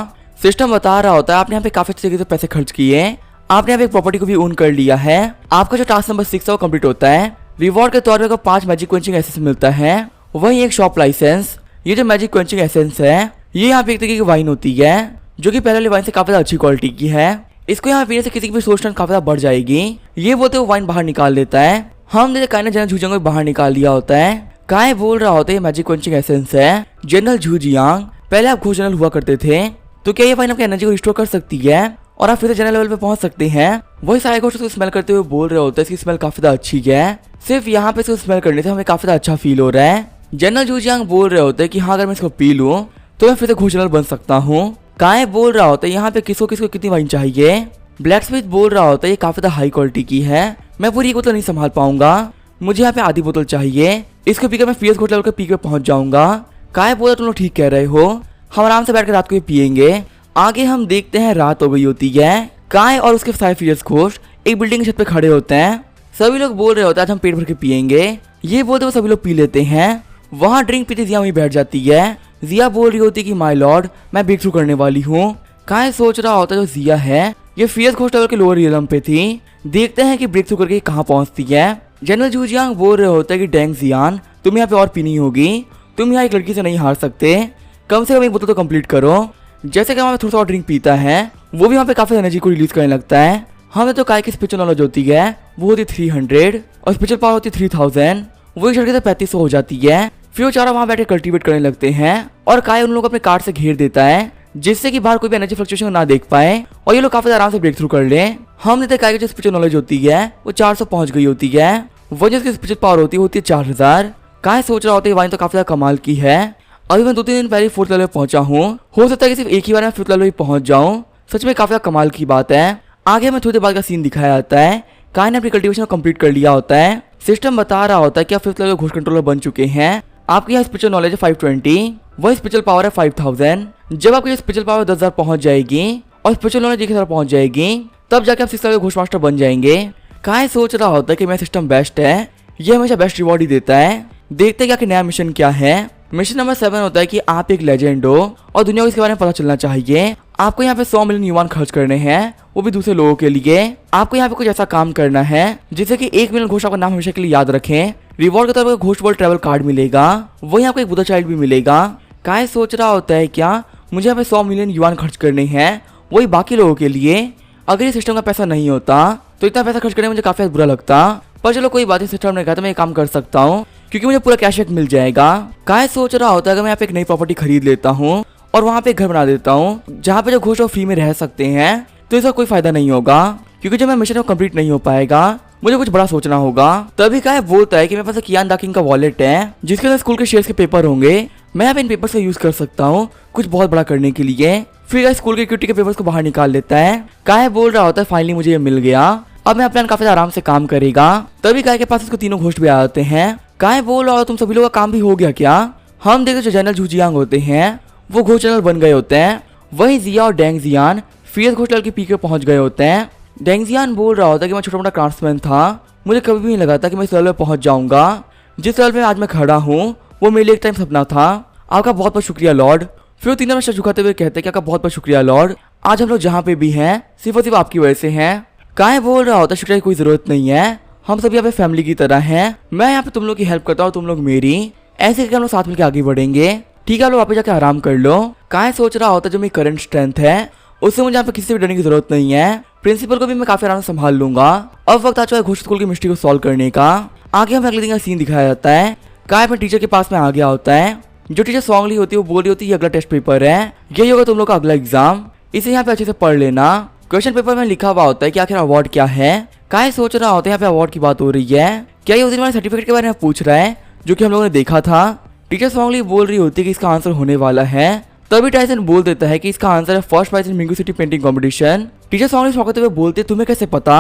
A: सिस्टम बता रहा होता है आपने यहाँ पे काफी अच्छे तरीके से पैसे खर्च किए, आपने यहाँ पे एक प्रॉपर्टी को भी ओन कर लिया है। आपका जो टास्क नंबर 6 है वो कंप्लीट होता है। रिवॉर्ड के तौर पर 5 मैजिक क्वेंचिंग एसेंस मिलता है, वही एक शॉप लाइसेंस। ये जो मैजिक क्वेंचिंग एसेंस है ये यहाँ पे एक तरीके की वाइन होती है जो कि पहले वाली वाइन से काफी अच्छी क्वालिटी की है। इसको यहाँ पीने से किसी की भी सोच काफी बढ़ जाएगी। ये बोलते वो वाइन बाहर निकाल लेता है। हमने काय ने जनरल झूजियांग को बाहर निकाल दिया होता है। काय बोल रहा होता है मैजिक क्वेंचिंग एसेंस है। जनरल झूजियांग पहले आप घोस्ट जनरल हुआ करते थे, तो क्या ये वाइन आपकी एनर्जी को रिस्टोर कर सकती है और आप फिर से जनरल लेवल पे पहुंच सकते हैं। वही सारे घोस्ट को स्मेल करते हुए बोल रहे होते हैं इसकी स्मेल काफी अच्छी है, सिर्फ यहाँ पे इसको स्मेल करने से हमें काफी अच्छा फील हो रहा है। जनरल झूजियांग बोल रहे होते हैं कि हाँ अगर मैं इसको पी लूँ तो मैं फिर से घोस्ट जनरल बन सकता हूँ। काय बोल रहा होता है यहाँ पे किसको किसको कितनी वाइन चाहिए। ब्लैक स्मिथ बोल रहा होता है ये काफी हाई क्वालिटी की है, मैं पूरी बोतल नहीं संभाल पाऊंगा, मुझे यहाँ पे आधी बोतल चाहिए, इसको पीकर मैं फीस घोट लेवल के पीक पे पहुंच जाऊंगा। काय बोला तुम लोग ठीक कह रहे हो, हम आराम से बैठकर रात को पियेंगे। आगे हम देखते हैं रात हो गई होती है। काय और उसके सारे फीस घोस्ट एक बिल्डिंग की छत पे खड़े होते हैं। सभी लोग बोल रहे होते हैं आज हम पेट भर के पियेंगे। ये बोलते वो सभी लोग पी लेते हैं। वहाँ ड्रिंक पीते जिया वहीं बैठ जाती है। जिया बोल रही होती कि माय लॉर्ड मैं ब्रेक थ्रू करने वाली हूँ। काय सोच रहा होता है जो जिया है ये फियस घोस्ट लेवल के लोअर रियलम पे थी, देखते हैं कि ब्रेक थ्रू करके कहाँ पहुंचती है। जनरल झूजियांग बोल रहे होते हैं कि डेंग जियान तुम यहाँ पे और पीनी होगी, तुम यहाँ एक लड़की से नहीं हार सकते, कम से कम एक बोतल तो कंप्लीट करो। जैसे कि वहाँ पे थोड़ा सा और ड्रिंक पीता है वो भी वहाँ पे काफी एनर्जी को रिलीज करने लगता है। हमें तो काय की स्पिरिचुअल नॉलेज होती है वो होती 300 और स्पिरिचुअल पावर होती 3000, वो एक लड़के से 3500 हो जाती है। फिर वो चारों वहाँ बैठे कल्टीवेट करने लगते हैं और काय उन लोगों को अपने कार्ड से घेर देता है जिससे कि बाहर कोई भी एनर्जी फ्लक्चुएशन ना देख पाए और ये लोग काफी आराम से ब्रेक थ्रू कर ले। हमने देखा कि जो स्पिरिचुअल नॉलेज होती है वो 400 पहुंच गई होती है, वो जो स्पिरिचुअल पावर होती है 4000। काय सोच रहा होता है वाइन तो काफी कमाल की है, अभी मैं 2-3 दिन पहले 4th लेवल पहुंचा हूँ, हो सकता है कि सिर्फ एक ही बार मैं 5th लेवल पे पहुंच जाऊँ। सच में काफी कमाल की बात है। आगे हमें थोड़ी देर बाद का सीन दिखाया जाता है। काय ने अपनी कल्टीवेशन को कंप्लीट कर लिया होता है। सिस्टम बता रहा होता है कि आप 5th लेवल घोस्ट कंट्रोलर बन चुके हैं। आपकी यहाँ स्पिरिचुअल नॉलेज है 520, वही स्पिरिचुअल पावर है 5000। जब आपकी स्पिरिचुअल पावर 10,000 पहुंच जाएगी और स्पिरिचुअल नॉलेज 1000 पहुंच जाएगी तब जाके आप 6th लेवल घोस्ट मास्टर बन जाएंगे। काय सोच रहा होता है कि मेरा सिस्टम बेस्ट है, ये हमेशा बेस्ट रिवॉर्ड ही देता है। देखते हैं कि नया मिशन क्या है। मिशन नंबर 7 होता है कि आप एक लेजेंड हो और दुनिया को इसके बारे में पता चलना चाहिए। आपको यहाँ पे 100 मिलियन युवान खर्च करने हैं, वो भी दूसरे लोगों के लिए। आपको यहाँ पे कुछ ऐसा काम करना है जिससे कि 1 मिलियन घोस्ट आपका नाम हमेशा के लिए याद रखें। रिवॉर्ड के तौर पर घोस्ट वर्ल्ड ट्रैवल कार्ड मिलेगा, वही आपको एक बुधा चाइल्ड भी मिलेगा। काय सोच रहा होता है क्या मुझे यहाँ पे 100 मिलियन युवान खर्च करने हैं, वही बाकी लोगों के लिए। अगर ये सिस्टम का पैसा नहीं होता तो इतना पैसा खर्च करने में मुझे काफी बुरा लगता, पर चलो कोई बात नहीं, सिस्टम ने कहा तो मैं ये काम कर सकता हूँ क्योंकि मुझे पूरा कैशबैक मिल जाएगा। काय सोच रहा होता है अगर मैं यहाँ पे एक नई प्रॉपर्टी खरीद लेता हूँ और वहाँ पे एक घर बना देता हूँ जहाँ पे जो घोस्ट फ्री में रह सकते हैं तो इसका कोई फायदा नहीं होगा, क्योंकि जब मैं मिशन कंप्लीट नहीं हो पाएगा मुझे कुछ बड़ा सोचना होगा। तभी काय बोलता है कि मेरे पास कियान दाकिंग का वॉलेट है जिसके अंदर स्कूल के शेयर्स के पेपर होंगे, मैं यहाँ पे इन पेपर्स का यूज कर सकता हूँ कुछ बहुत बड़ा करने के लिए। फिर स्कूल के इक्विटी के पेपर्स को बाहर निकाल लेता है। काय बोल रहा होता है फाइनली मुझे ये मिल गया, अब मैं प्लान काफी आराम से काम करेगा। तभी काय के पास इसको तीनों घोस्ट भी आ जाते हैं। काय बोल रहा हो तुम सभी लोगों का काम भी हो गया क्या। हम देखते जो जनरल झूजियांग होते हैं वो घोस्ट जनरल बन गए होते हैं, वही जिया और डेंग जियान फियस घोस्ट लेवल के पीक पे पहुंच गए होते हैं। डेंग जियान बोल रहा होता है कि मैं छोटा मोटा क्राफ्ट्समैन था, मुझे कभी भी नहीं लगा था कि मैं इस लेवल पे पहुंच जाऊंगा, जिस लेवल पे आज मैं खड़ा हूँ वो मेरे लिए एक टाइम सपना था। आपका बहुत बहुत शुक्रिया लॉर्ड। फिर वो तीनों सर झुकाते हुए कहते हैं कि आपका बहुत बहुत शुक्रिया लॉर्ड, आज हम लोग जहाँ पे भी हैं सिर्फ और सिर्फ आपकी वजह से हैं। काय बोल रहा होता है शुक्रिया की कोई जरूरत नहीं है, हम सभी यहाँ पे फैमिली की तरह हैं, मैं यहाँ पे तुम लोग की हेल्प करता हूँ, तुम लोग मेरी, ऐसे करके हम लोग साथ मिलकर आगे बढ़ेंगे। ठीक है लोग वापस जाके आराम कर लो। काय सोच रहा होता है जो मेरी करंट स्ट्रेंथ है उससे मुझे यहाँ पे किसी से भी डरने की जरूरत नहीं है, प्रिंसिपल को भी मैं काफी आराम से संभाल लूंगा। अब वक्त आ चुका है घोस्ट स्कूल की मिस्ट्री को सॉल्व करने का। आगे हमें अगले दिन का सीन दिखाया जाता है। काय अपने टीचर के पास में आ गया होता है, जो टीचर सॉन्गली होती है वो बोल रही होती है अगला टेस्ट पेपर है, यही होगा तुम लोग का अगला एग्जाम, इसे यहाँ पे अच्छे से पढ़ लेना। क्वेश्चन पेपर में लिखा हुआ होता है कि आखिर अवार्ड क्या है। काय सोच रहा होता है यहाँ पे अवार्ड की बात हो रही है, क्या ये उस दिन वाले सर्टिफिकेट के बारे में पूछ रहा है जो कि हम लोगों ने देखा था। टीचर सॉन्गली बोल रही होती है कि इसका आंसर होने वाला है। तभी टाइसन बोल देता है कि इसका आंसर है फर्स्ट प्राइज इन मिंगू सिटी पेंटिंग कंपटीशन। टीचर सॉन्गली शौक होते हुए बोलते तुम्हें कैसे पता?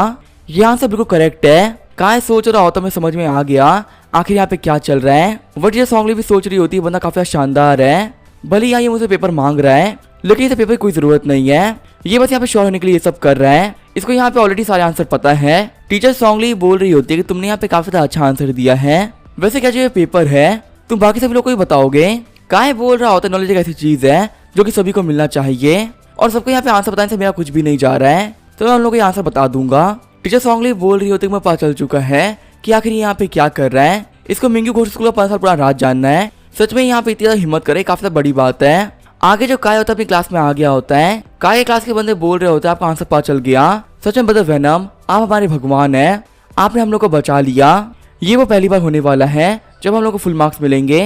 A: ये आंसर बिल्कुल करेक्ट है। काय सोच रहा होता मैं समझ में आ गया आखिर यहाँ पे क्या चल रहा है। वो टीचर सॉन्गली भी सोच रही होती है बंदा काफी शानदार है, भले यहाँ ये मुझसे पेपर मांग रहा है लेकिन इसे पेपर की कोई जरूरत नहीं है, ये बस यहाँ पे श्योर होने के लिए ये सब कर रहा है, इसको यहाँ पे ऑलरेडी सारे आंसर पता है। टीचर सॉन्गली बोल रही होती है कि तुमने यहाँ पे काफी अच्छा आंसर दिया है, वैसे क्या जो ये पेपर है तुम बाकी सभी लोग को ही बताओगे? काय बोल रहा होता है नॉलेज एक ऐसी चीज है जो कि सभी को मिलना चाहिए और सबको यहाँ पे आंसर बताने से मेरा कुछ भी नहीं जा रहा है, तो मैं उन लोगों को आंसर बता दूंगा। टीचर सॉन्गली बोल रही होती है मैं पता चल चुका है कि आखिर यहाँ पे क्या कर रहा है, इसको मिंगू घोष स्कूल का 5 साल पुराना राज जानना है। सच में यहाँ पे इतनी हिम्मत करे काफी बड़ी बात है। आगे जो काय होता है अपनी क्लास में आ गया होता है, काय के क्लास के बंदे बोल रहे होते हैं आपका आंसर पता चल गया, सच में ब्रदर वेनम आप हमारे भगवान है, आपने हम लोग को बचा लिया, ये वो पहली बार होने वाला है जब हम लोग को फुल मार्क्स मिलेंगे।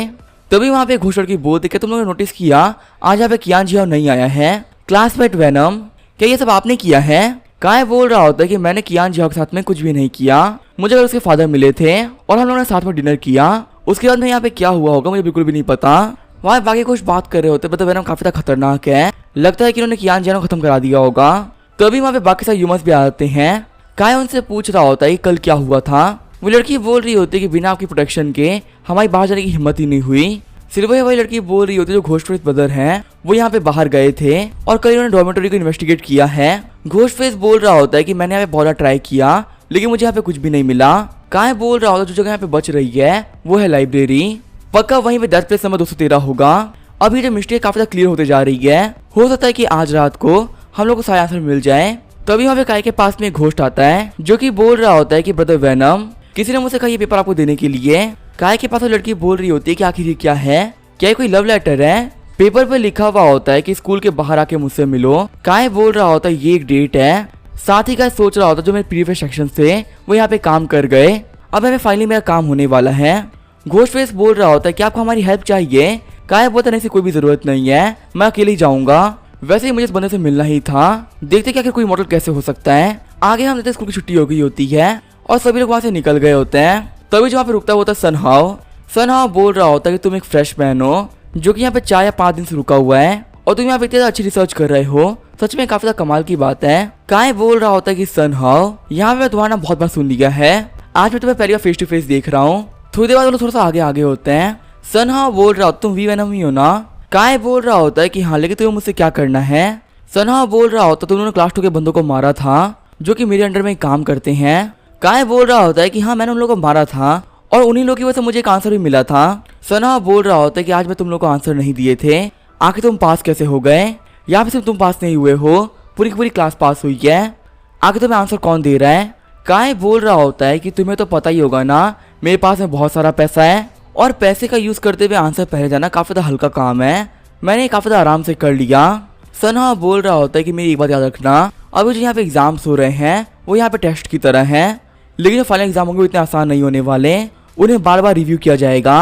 A: तभी वहाँ पे घोषण की बोल देखे तुम लोगों ने नोटिस किया आज यहाँ पे कियान जियाओ नहीं आया है। क्लासमेट वेनम क्या ये सब आपने किया है? काय बोल रहा होता है कि मैंने कियान जियाओ के साथ में कुछ भी नहीं किया, मुझे अगर उसके फादर मिले थे और हम लोगों ने साथ में डिनर किया, उसके बाद में यहाँ पे क्या हुआ होगा मुझे बिल्कुल भी नहीं पता। वहाँ बाकी कुछ बात कर रहे होते मतलब वेनम काफी खतरनाक है, लगता है कि उन्होंने कियान जियाओ खत्म करा दिया होगा। तभी वहाँ पे बाकी सारे ह्यूमंस भी आ जाते हैं। काय उनसे पूछ रहा होता है कल क्या हुआ था। वो लड़की बोल रही होती है कि बिना आपकी प्रोटेक्शन के हमारी बाहर जाने की हिम्मत ही नहीं हुई। सिर्फ वही लड़की बोल रही होती है जो घोषफेस ब्रदर हैं वो यहाँ पे बाहर गए थे और कल उन्होंने डॉर्मेटरी को इन्वेस्टिगेट किया है। घोषफेस बोल रहा होता है कि मैंने यहाँ पे बहुत ट्राई किया लेकिन मुझे यहाँ पे कुछ भी नहीं मिला। काय बोल रहा होता है जो जगह यहाँ पे बच रही है वो है लाइब्रेरी, पक्का वहीं पे 10 प्लेस नंबर 213 होगा। अभी जो मिस्टेक काफी क्लियर होते जा रही है, हो सकता है कि आज रात को हम लोग को सारे आंसर मिल जाए। तभी वहाँ पे काय के पास में एक घोस्ट आता है जो कि बोल रहा होता है कि ब्रदर वेनम किसी ने मुझसे कहा ये पेपर आपको देने के लिए। काय के पास वो लड़की बोल रही होती है कि आखिर ये क्या है, क्या ये कोई लव लेटर है? पेपर पे लिखा हुआ होता है कि स्कूल के बाहर आके मुझसे मिलो। काय बोल रहा होता है ये एक डेट है, साथ ही काय सोच रहा होता है जो मेरे प्रीवियस सेक्शन से वो यहाँ पे काम कर गए, अब हमें फाइनली मेरा काम होने वाला है। घोषफेस बोल रहा होता है कि आपको हमारी हेल्प चाहिए? काय बोलता नहीं से कोई भी जरूरत नहीं है, मैं अकेले ही जाऊंगा, वैसे ही मुझे इस बंदे से मिलना ही था, देखते कि आखिर कोई मॉडल कैसे हो सकता है। आगे हम देखते स्कूल की छुट्टी हो गई होती है और सभी लोग वहाँ से निकल गए होते हैं। तभी जो वहाँ पे रुकता होता है सनहाओ बोल रहा होता है कि तुम एक फ्रेशमैन हो जो कि यहाँ पे 4 या 5 दिन से रुका हुआ है और तुम यहाँ पे इतनी अच्छी रिसर्च कर रहे हो, सच में काफी कमाल की बात है। काय बोल रहा होता है कि सनहाओ यहाँ पे मैं तुम्हारा नाम बहुत बार सुन लिया है, आज मैं तुम्हें पहली बार फेस टू फेस देख रहा हूँ। थोड़ी देर बाद लोग थोड़ा सा आगे होते हैं। सनहाओ बोल रहा होता तुम वी वेनम ही हो ना? काय बोल रहा होता है कि हाँ, लेकिन तुम्हें मुझसे क्या करना है? सनहाओ बोल रहा होता तुम लोगों ने क्लास 2 के बंदों को मारा था जो कि मेरे अंडर में काम करते हैं। काय बोल रहा होता है कि हाँ, मैंने उन लोगों को मारा था और उन्हीं लोगों की वजह से मुझे एक आंसर भी मिला था। सनहाओ बोल रहा होता है कि आज मैं तुम लोग को आंसर नहीं दिए थे, आखिर तुम पास कैसे हो गए? यहाँ पे सिर्फ तुम पास नहीं हुए हो, पूरी की पूरी क्लास पास हुई है, आखिर तुम्हें आंसर कौन दे रहा है? काय बोल रहा होता है कि तुम्हें तो पता ही होगा ना, मेरे पास में बहुत सारा पैसा है और पैसे का यूज करते हुए आंसर पहले जाना काफी हल्का काम है, मैंने काफी आराम से कर लिया। सनहाओ बोल रहा होता है कि मेरी एक बात याद रखना, अभी जो यहाँ पे एग्जाम्स हो रहे हैं वो यहाँ पे टेस्ट की तरह है, लेकिन जो फाइनल एग्जाम होंगे वो इतने आसान नहीं होने वाले, उन्हें बार बार रिव्यू किया जाएगा।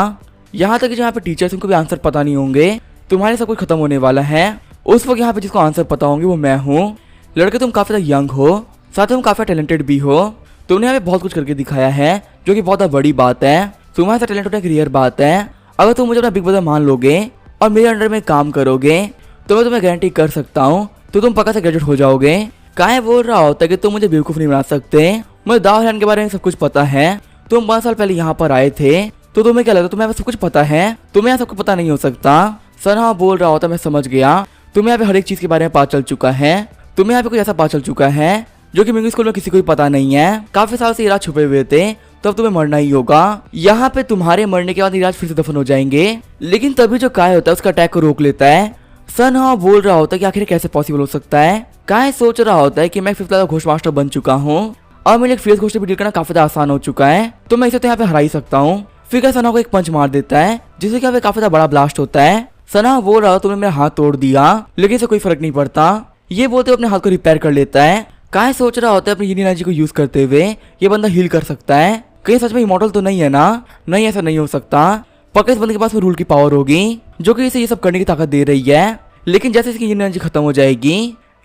A: यहाँ तक कि जो यहाँ पे टीचर्स उनको भी आंसर पता नहीं होंगे, तुम्हारे सब कुछ खत्म होने वाला है। उस वक्त यहाँ पे जिसको आंसर पता होंगे वो मैं हूँ। लड़के तुम काफी यंग हो, साथ ही तुम काफी टैलेंटेड भी हो, तुमने यहाँ पे बहुत कुछ करके दिखाया है जो कि बहुत बड़ी बात है, तुम्हारे साथ टैलेंट होना एक रेयर बात है। अगर तुम मुझे अपना बिग ब्रदर मान लोगे और मेरे अंडर में काम करोगे तो मैं तुम्हें गारंटी कर सकता हूँ तो तुम पक्का से ग्रेजुएट हो जाओगे। काय बोल रहा होता है कि तुम मुझे बेवकूफ नहीं बना सकते, मुझे दाव के बारे में सब कुछ पता है, तुम 5 साल पहले यहाँ पर आए थे तो तुम्हें क्या लगता है तुम्हें सब कुछ पता है, तुम्हें यहाँ सब कुछ पता नहीं हो सकता। सनहाओ बोल रहा होता मैं समझ गया, तुम्हें यहाँ पे हर एक चीज के बारे में पता चल चुका है, तुम्हें यहाँ पे कुछ ऐसा पता चल चुका है जो कि मिंगू स्कूल में किसी को भी पता नहीं है, काफी साल से इराज छुपे हुए थे, तो अब तुम्हें मरना ही होगा। यहाँ पे तुम्हारे मरने के बाद इराज फिर से दफन हो जाएंगे। लेकिन तभी जो काय होता है उसका अटैक को रोक लेता है। सनहाओ बोल रहा होता है कि आखिर कैसे पॉसिबल हो सकता है। काय सोच रहा होता है कि मैं 5th क्लास का घोस्ट मास्टर बन चुका हूँ और मेरे फेस घोस्ट भी डील करना काफी आसान हो चुका है, तो मैं इसे तो यहाँ पे हरा ही सकता हूँ। फिर काय सनहाओ को एक पंच मार देता है जिससे कि यहाँ पे काफी बड़ा ब्लास्ट होता है। सनहाओ बोल रहा तुमने मेरा हाथ तोड़ दिया लेकिन इसे कोई फर्क नहीं पड़ता, ये बोलते हुए अपने हाथ को रिपेयर कर लेता है। काय सोच रहा होता है अपनी यूनियन एनर्जी को यूज करते हुए ये बंदा हील कर सकता है, कहीं सच में इमॉर्टल तो नहीं है ना? नहीं, ऐसा नहीं हो सकता, पक्का इस बंदे के पास में रूल की पावर होगी जो कि इसे ये सब करने की ताकत दे रही है, लेकिन जैसे इसकी यूनियन एनर्जी खत्म हो जाएगी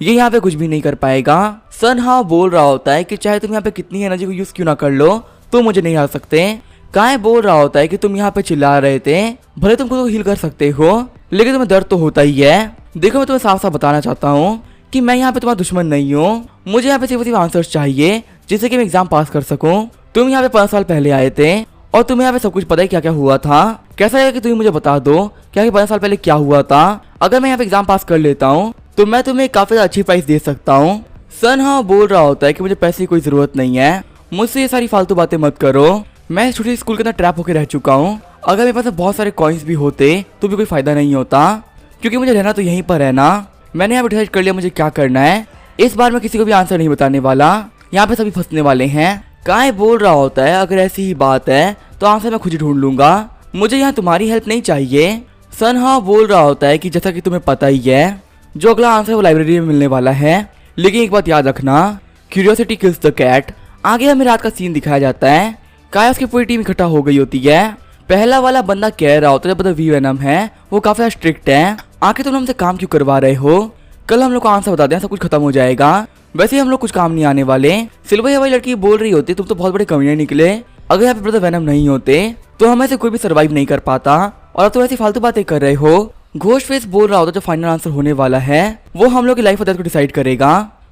A: ये यहाँ पे कुछ भी नहीं कर पाएगा। सनहाओ बोल रहा होता है कि चाहे तुम यहाँ पे कितनी एनर्जी को यूज क्यों ना कर लो तो मुझे नहीं हार सकते, काय बोल रहा होता है कि तुम यहाँ पे चिल्ला रहे थे, भले तुम खुद को हील कर सकते हो लेकिन तुम्हें दर्द तो होता ही है। देखो मैं तुम्हें साफ साफ बताना चाहता हूँ कि मैं यहाँ पे तुम्हारा दुश्मन नहीं हूँ। मुझे यहाँ पे सिर्फ आंसर्स चाहिए जिससे कि मैं एग्जाम पास कर सकूँ। तुम यहाँ पे 5 साल पहले आए थे और तुम्हें यहाँ पे सब कुछ पता है क्या क्या हुआ था। कैसा है कि तुम मुझे बता दो क्या 5 साल पहले क्या हुआ था। अगर मैं यहाँ पे एग्जाम पास कर लेता हूँ तो मैं तुम्हें काफी अच्छी प्राइस दे सकता हूँ। सन हाँ बोल रहा होता है कि मुझे पैसे की कोई जरूरत नहीं है, मुझसे ये सारी फालतू बातें मत करो। मैं छोटी स्कूल के अंदर ट्रैप होकर रह चुका हूँ। अगर मेरे पास बहुत सारे कॉइन्स भी होते तो भी कोई फायदा नहीं होता, क्योंकि मुझे रहना तो यहीं पर है ना। मैंने यहाँ पे डिसाइड कर लिया मुझे क्या करना है। इस बार मैं किसी को भी आंसर नहीं बताने वाला, यहाँ पे सभी फंसने वाले हैं। काय बोल रहा होता है अगर ऐसी ही बात है तो आंसर मैं खुद ही ढूंढ लूंगा, मुझे यहाँ तुम्हारी हेल्प नहीं चाहिए। सन हाँ बोल रहा होता है कि जैसा कि तुम्हें पता ही है जो अगला आंसर वो लाइब्रेरी में मिलने वाला है, लेकिन एक बात याद रखना, क्यूरियोसिटी किल्स द कैट। आगे हमें रात का सीन दिखाया जाता है। काय उसकी पूरी टीम इकट्ठा हो गई होती है। पहला वाला बंदा कह रहा होता है जब वी वेनम है वो काफी स्ट्रिक्ट है, आखिर तुम हमसे काम क्यों करवा रहे हो, कल हम लोग को आंसर बता दें सब कुछ खत्म हो जाएगा। वैसे ही हम लोग कुछ काम नहीं आने वाले। सिल्वर ये वाली लड़की बोल रही होती तुम तो बहुत बड़े कमीने निकले, अगर यहाँ पे ब्रदर वेनम नहीं होते तो हमें से कोई भी सर्वाइव नहीं कर पाता, और अब तो ऐसी फालतू बातें कर रहे हो। घोस्ट फेस बोल रहा होता जो फाइनल आंसर होने वाला है वो हम लोग की लाइफ और डेथ को डिसाइड करेगा।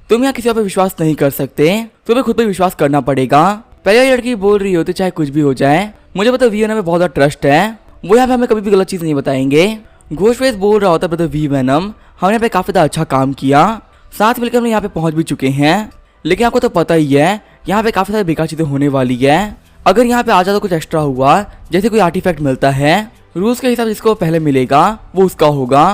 A: तुम यहाँ किसी पे विश्वास नहीं कर सकते, तुम्हें खुद पे विश्वास करना पड़ेगा। पहले लड़की बोल रही होती चाहे कुछ भी हो जाए मुझे पता वी वेनम में बहुत ज्यादा ट्रस्ट है, वो यहाँ पे हमें कभी भी गलत चीज नहीं बताएंगे। घोस्ट फेस बोल रहा होता ब्रदर वी वेनम हमने यहाँ पे काफी ज्यादा अच्छा काम किया, साथ मिलकर हम यहाँ पे पहुंच भी चुके हैं, लेकिन आपको तो पता ही है यहाँ पे काफी सारी बेकार चीजें होने वाली है। अगर यहाँ पे आ जाता कुछ एक्स्ट्रा हुआ, जैसे कोई आर्टिफैक्ट मिलता है, रूल्स के हिसाब से जिसको पहले मिलेगा वो उसका होगा।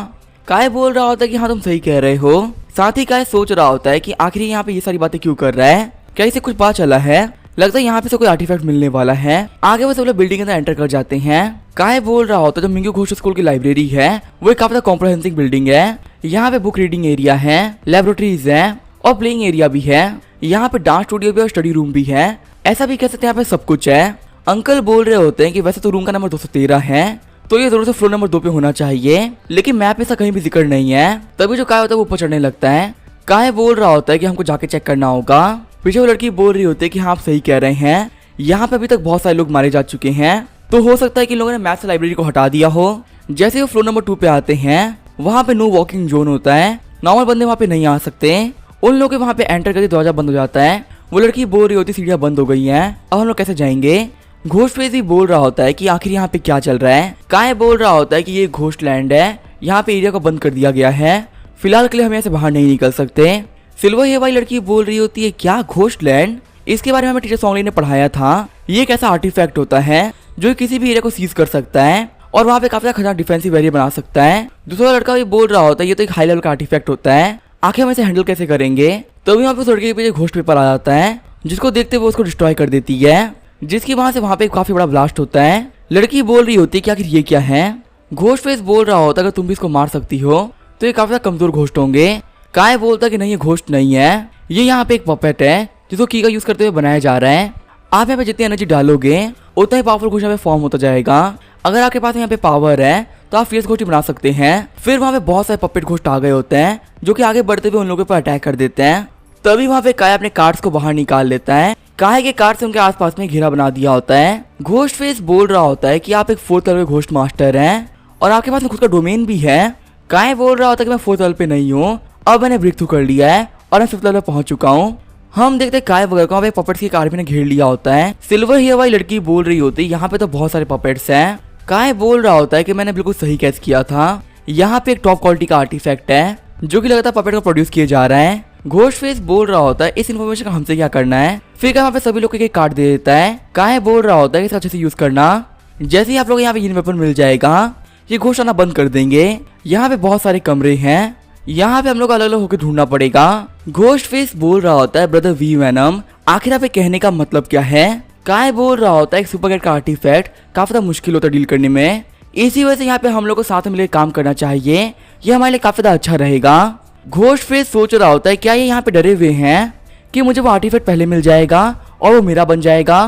A: काय बोल रहा होता है कि हाँ तुम सही कह रहे हो, साथ ही काय सोच रहा होता है कि आखिर यहाँ पे ये सारी बातें क्यों कर रहा है, क्या इसे कुछ पता चला है, लगता है यहाँ पे से कोई आर्टिफैक्ट मिलने वाला है। आगे वो सब लोग बिल्डिंग के अंदर एंटर कर जाते हैं। काय बोल रहा होता है जो मिंगू घोष स्कूल की लाइब्रेरी है वो एक काफी कॉम्प्रहेंसिव बिल्डिंग है। यहाँ पे बुक रीडिंग एरिया है, लेबोरेटरीज है और प्लेइंग एरिया भी है। यहाँ पे डांस स्टूडियो भी और स्टडी रूम भी है, ऐसा भी कह सकते हैं यहाँ पे सब कुछ है। अंकल बोल रहे होते हैं कि वैसे तो रूम का नंबर 213 है तो ये जरूर से फ्लोर नंबर 2 पे होना चाहिए, लेकिन मैप में ऐसा कहीं भी जिक्र नहीं है। तभी जो काय होता है वो ऊपर चढ़ने लगता है। काय बोल रहा होता है कि हमको जाके चेक करना होगा। पीछे वो लड़की बोल रही होती है कि हाँ आप सही कह रहे हैं, यहाँ पे अभी तक बहुत सारे लोग मारे जा चुके हैं, तो हो सकता है कि लोगों ने मैप से लाइब्रेरी को हटा दिया हो। जैसे वो फ्लोर नंबर 2 पे आते हैं वहाँ पे नो वॉकिंग जोन होता है, नॉर्मल बंदे वहाँ पे नहीं आ सकते। उन लोगों के वहाँ पे एंटर करके दरवाजा बंद हो जाता है। वो लड़की बोल रही होती सीढ़ियाँ बंद हो गई हैं, अब हम लोग कैसे जाएंगे। घोस्ट फेस भी बोल रहा होता है कि आखिर यहाँ पे क्या चल रहा है। काय बोल रहा होता है कि ये घोस्ट लैंड है, यहाँ पे एरिया को बंद कर दिया गया है, फिलहाल के लिए हम यहाँ से बाहर नहीं निकल सकते। सिल्वर ये वाली लड़की बोल रही होती है क्या घोस्ट लैंड, इसके बारे में हमें टीचर सोंगली ने पढ़ाया था, ये एक ऐसा आर्टिफैक्ट होता है जो किसी भी एरिया को सीज कर सकता है और वहाँ पे काफी खतरनाक डिफेंसिव एरिया बना सकता है। दूसरा लड़का भी बोल रहा होता है ये तो एक हाई लेवल का आर्टिफैक्ट होता है, आखिर हम इसे हैंडल कैसे करेंगे। तो वहाँ पे उस लड़के के पीछे घोस्ट पेपर आ जाता है जिसको देखते वो उसको डिस्ट्रॉय कर देती है, जिसकी वहां से वहाँ पे काफी बड़ा ब्लास्ट होता है। लड़की बोल रही होती है कि आखिर ये क्या है। घोस्ट फेस बोल रहा होता है अगर तुम भी इसको मार सकती हो तो ये काफी कमजोर घोस्ट होंगे। काय बोलता है कि नहीं ये घोस्ट नहीं है, ये यहाँ पे एक पपेट है जिसको की का यूज करते हुए बनाया जा रहा है। आप यहाँ पे जितनी एनर्जी डालोगे उतना ही पावरफुल घोस्ट यहाँ पे फॉर्म होता जाएगा। अगर आपके पास यहाँ पे पावर है तो आप फेस घोस्ट बना सकते हैं। फिर वहाँ पे बहुत सारे पपेट घोस्ट आ गए होते हैं जो कि आगे बढ़ते हुए उन लोगों पर अटैक कर देते हैं। तभी वहाँ पे काय अपने कार्ड्स को बाहर निकाल लेता है। काय के कार्ड से उनके आसपास में घेरा बना दिया होता है। घोस्ट फेस बोल रहा होता है कि आप एक 4th लेवल घोस्ट मास्टर हैं और आपके पास में खुद का डोमेन भी है। काय बोल रहा होता है कि मैं 4th लेवल पे नहीं हूँ, अब मैंने ब्रेक थ्रू कर लिया है और मैं 5th लेवल पे पहुंच चुका हूँ। हम देखते हैं काय वगैरह को पपेट्स की आर्मी ने घेर लिया होता है। सिल्वर हेयर वाली लड़की बोल रही होती है यहाँ पे तो बहुत सारे पपेट्स हैं। काय बोल रहा होता है कि मैंने बिल्कुल सही कैच किया था, यहाँ पे एक टॉप क्वालिटी का आर्टिफैक्ट है जो कि लगातार पपेट को प्रोड्यूस किया जा रहा है। घोस्ट फेस बोल रहा होता है इस इन्फॉर्मेशन का हमसे क्या करना है। फिर वहाँ पे सभी लोग एक कार्ड दे देता है। काय बोल रहा होता है इसका अच्छे से यूज करना, जैसे ही आप लोग यहाँ पे इन वेपन मिल जाएगा ये घोस्ट आना बंद कर देंगे। यहाँ पे बहुत सारे कमरे हैं, यहाँ पे हम लोग अलग अलग होकर ढूंढना पड़ेगा। घोस्ट फेस बोल रहा होता है ब्रदर वी वेनम आखिर आप कहने का मतलब क्या है। काय बोल रहा होता है एक सुपर कैट का आर्टिफैक्ट काफी मुश्किल होता है डील करने में, इसी वजह से यहाँ पे हम लोग को साथ में मिलकर काम करना चाहिए, ये हमारे लिए काफी अच्छा रहेगा। घोस्ट फेस सोच रहा होता है क्या ये यहाँ पे डरे हुए हैं कि मुझे वो आर्टिफैक्ट पहले मिल जाएगा और वो मेरा बन जाएगा,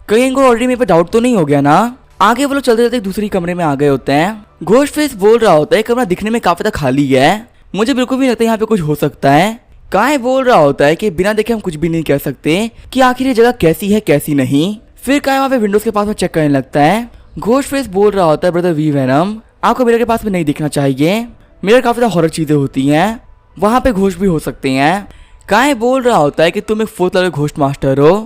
A: कहीं इनको ऑलरेडी मेरे पे डाउट तो नहीं हो गया ना। आगे वो लोग चलते चलते दूसरी कमरे में आ गए होते हैं। घोस्ट फेस बोल रहा होता है कमरा दिखने में काफी खाली है, मुझे बिल्कुल भी लगता है यहाँ पे कुछ हो सकता है। काय बोल रहा होता है कि बिना देखे हम कुछ भी नहीं कह सकते कि आखिर ये जगह कैसी है कैसी नहीं। फिर काय वहाँ पे विंडोज के पास में चेक करने लगता है। घोस्ट फेस बोल रहा होता है, ब्रदर वी वेनम आपको मिरर के पास में नहीं दिखना चाहिए, मिरर काफी ज्यादा हॉरर चीजें होती हैं, वहाँ पे घोस्ट भी हो सकते हैं। काय बोल रहा होता है कि तुम एक 4th लेवल घोस्ट मास्टर हो,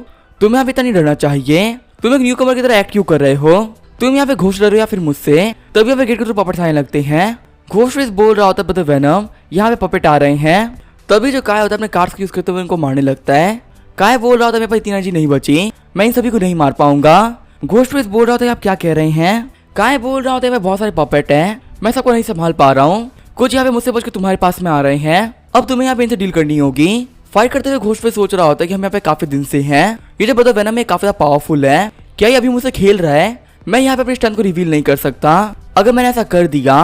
A: तुम्हें यहाँ पे इतना नहीं डरना चाहिए, तुम एक न्यू कमर की तरह एक्ट क्यों कर रहे हो, तुम यहाँ पे घोस्ट डर रहे हो या फिर मुझसे। तभी यहाँ पे गेट के थ्रू पपेट आने लगते हैं। घोस्ट फेस बोल रहा होता है, ब्रदर वेनम यहाँ पे पपेट आ रहे हैं। तभी जो काय होता है अपने कार्ड्स यूज करते हुए उनको मारने लगता है। काय बोल रहा होता है, मेरे पास इतनी एनर्जी नहीं बची, मैं इन सभी को नहीं मार पाऊंगा। घोस्ट फेस बोल रहा होता है, आप क्या कह रहे हैं। काय बोल रहा होता है, मैं बहुत सारे पपेट हैं, मैं सबको नहीं संभाल पा रहा हूँ, कुछ यहाँ पे मुझसे बच के तुम्हारे पास में आ रहे हैं, अब तुम्हें यहाँ पे इनसे डील करनी होगी। फाइट करते हुए घोस्ट फेस सोच रहा होता है कि हम यहाँ पे काफी दिन से हैं, ये जो ब्रदर वेनम है काफी ज्यादा पावरफुल है, क्या ये अभी मुझसे खेल रहा है, मैं यहाँ पे अपने स्टैंड को रिवील नहीं कर सकता, अगर मैंने ऐसा कर दिया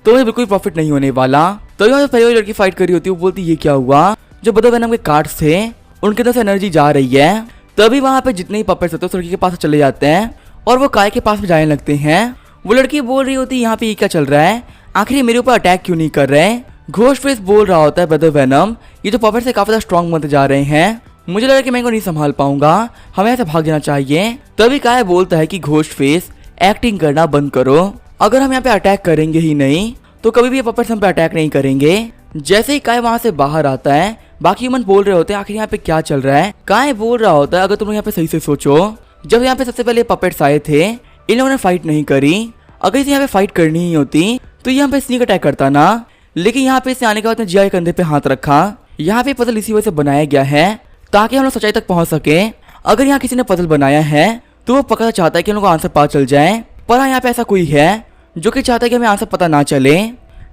A: तो मुझे बिल्कुल प्रॉफिट नहीं होने वाला। तभी वहाँ पहली वाली लड़की फाइट कर रही होती है, वो बोलती ये क्या हुआ, जो ब्रदर वेनम के कार्ड्स थे उनके अंदर से एनर्जी जा रही है। तभी वहाँ पे जितने ही पपेट्स होते हैं उस लड़की के पास चले जाते हैं और वो काय के पास में जाने लगते हैं। वो लड़की बोल रही होती है, यहाँ पे ये क्या चल रहा है, आखिर ये मेरे ऊपर अटैक क्यों नहीं कर रहे। घोस्ट फेस बोल रहा होता है, ब्रदर वेनम ये जो पपेट्स है काफी ज्यादा स्ट्रॉन्ग बनते जा रहे हैं, मुझे लगा कि मैं इनको नहीं संभाल पाऊंगा, हमें ऐसे भाग जाना चाहिए। तभी काय बोलता है कि घोस्ट फेस एक्टिंग करना बंद करो, अगर हम यहाँ पे अटैक करेंगे ही नहीं तो कभी भी ये पपेट्स हम पे अटैक नहीं करेंगे। जैसे ही काय वहां से बाहर आता है, बाकी ह्यूमन बोल रहे होते हैं आखिर यहाँ पे क्या चल रहा है। काय बोल रहा होता है, अगर तुम यहाँ पे सही से सोचो, जब यहाँ पे सबसे पहले पपेट्स आए थे इन लोगों ने फाइट नहीं करी, अगर इसे यहाँ पे फाइट करनी ही होती तो यहाँ पे स्नीक अटैक करता ना, लेकिन यहाँ पे इससे आने के बाद जिया के कंधे पे हाथ रखा। यहाँ पे पजल इसी वजह से बनाया गया है ताकि हम लोग सच्चाई तक पहुंच सके। अगर यहाँ किसी ने पजल बनाया है तो वो पक्का चाहता है कि हम लोग को आंसर पता चल जाए, पर यहाँ पे ऐसा कोई है जो कि चाहता है कि हमें आंसर पता ना चले,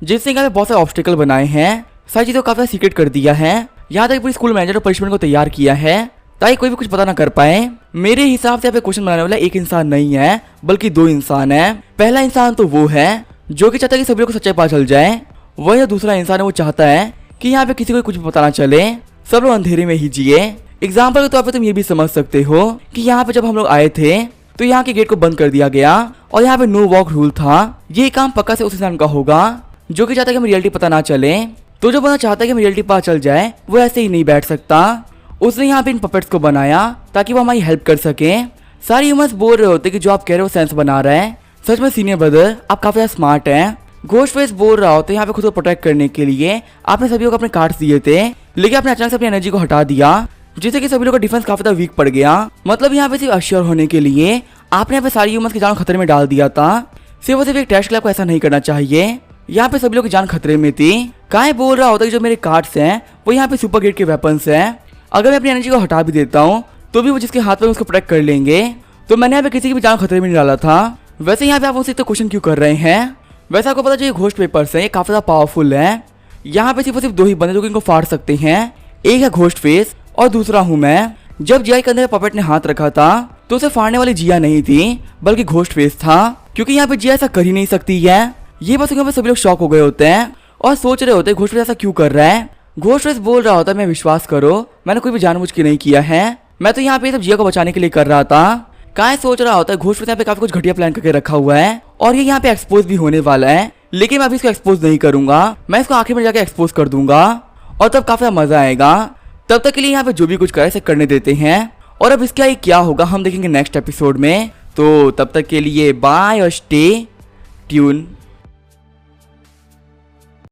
A: जिसने यहाँ पे बहुत सारे ऑब्स्टिकल बनाए हैं, सारी चीजों को काफी सीक्रेट कर दिया है, यहाँ तक पूरी स्कूल मैनेजर और पनिशमेंट को तैयार किया है ताकि कोई भी कुछ पता ना कर पाए। मेरे हिसाब से यहाँ पे क्वेश्चन बनाने वाला एक इंसान नहीं है बल्कि 2 इंसान है। पहला इंसान तो वो है जो कि चाहता है कि सभी लोग को सच्चाई पता चल जाए, वही दूसरा इंसान है वो चाहता है कि यहाँ पे किसी को कुछ भी पता ना चले, सब लोग अंधेरे में ही जिए। एग्जाम्पल के तौर पे तुम ये भी समझ सकते हो कि यहाँ पे जब हम लोग आए थे तो यहाँ के गेट को बंद कर दिया गया और यहाँ पे नो वॉक रूल था। ये काम पक्का से उस इंसान का होगा जो कि चाहता है कि हमें रियलिटी पता ना चले, तो जो बंदा चाहता है कि हमें रियलिटी पता चल जाए वो ऐसे ही नहीं बैठ सकता। उसने यहाँ पे इन पपेट्स को बनाया ताकि वो हमारी हेल्प कर सके। सारे ह्यूमंस बोल रहे होते कि जो आप कह रहे हो सेंस बना रहा है, सच में सीनियर ब्रदर आप काफी ज्यादा स्मार्ट हैं। घोस्ट फेस बोल रहा होता है, यहाँ पे खुद को प्रोटेक्ट करने के लिए आपने सभी को अपने कार्ड्स दिए थे, लेकिन आपने अचानक से अपनी एनर्जी को हटा दिया जिससे कि सभी लोगों का डिफेंस काफी ज्यादा वीक पड़ गया। मतलब यहाँ पे सिर्फ अश्योर होने के लिए आपने यहाँ पे सारी ह्यूमंस की जान खतरे में डाल दिया था। सिर्फ और सिर्फ एक टेस्ट के लिए आपको ऐसा नहीं करना चाहिए, यहाँ पे सभी लोग की जान खतरे में थी। काय बोल रहा होता है कि जो मेरे कार्ड्स हैं वो यहाँ पे सुपर ग्रेड के वेपन्स हैं, अगर मैं अपनी एनर्जी को हटा भी देता हूँ तो भी वो जिसके हाथ में उसको प्रोटेक्ट कर लेंगे, तो मैंने यहाँ पे किसी की भी जान खतरे में नहीं डाला था। वैसे यहाँ पे आप उनसे तो क्वेश्चन क्यों कर रहे हैं, वैसे आपको पता जो ये घोस्ट पेपर्स हैं ये काफी ज्यादा पावरफुल है, यहाँ पे सिर्फ 2 ही बंदे जो कि इनको फाड़ सकते हैं, एक है घोस्ट फेस और दूसरा हूँ मैं। जब जिया के अंदर पपेट ने हाथ रखा था तो उसे फाड़ने वाली जिया नहीं थी बल्कि घोस्ट फेस था, क्योंकि यहाँ पे जिया ऐसा कर ही नहीं सकती है। ये बस यहाँ पे सभी लोग शॉक हो गए होते हैं और सोच रहे होते हैं घोस्ट फेस ऐसा क्यों कर रहा है। घोस्ट फेस बोल रहा होता है, मैं विश्वास करो मैंने कोई भी जानबूझ के नहीं किया है, मैं तो यहाँ पे सब जिया को बचाने के लिए कर रहा था। काय सोच रहा होता है घोस्ट फेस यहाँ पे काफी कुछ घटिया प्लान करके रखा हुआ है और ये यहाँ पे एक्सपोज भी होने वाला है, लेकिन मैं अभी इसको एक्सपोज नहीं करूंगा, मैं इसको आखिर में जाके एक्सपोज कर दूंगा और तब काफी मजा आएगा। तब तक के लिए यहाँ पे जो भी कुछ करे इसे करने देते हैं और अब इसका ये क्या होगा हम देखेंगे नेक्स्ट एपिसोड में। तो तब तक के लिए बाय और स्टे ट्यून।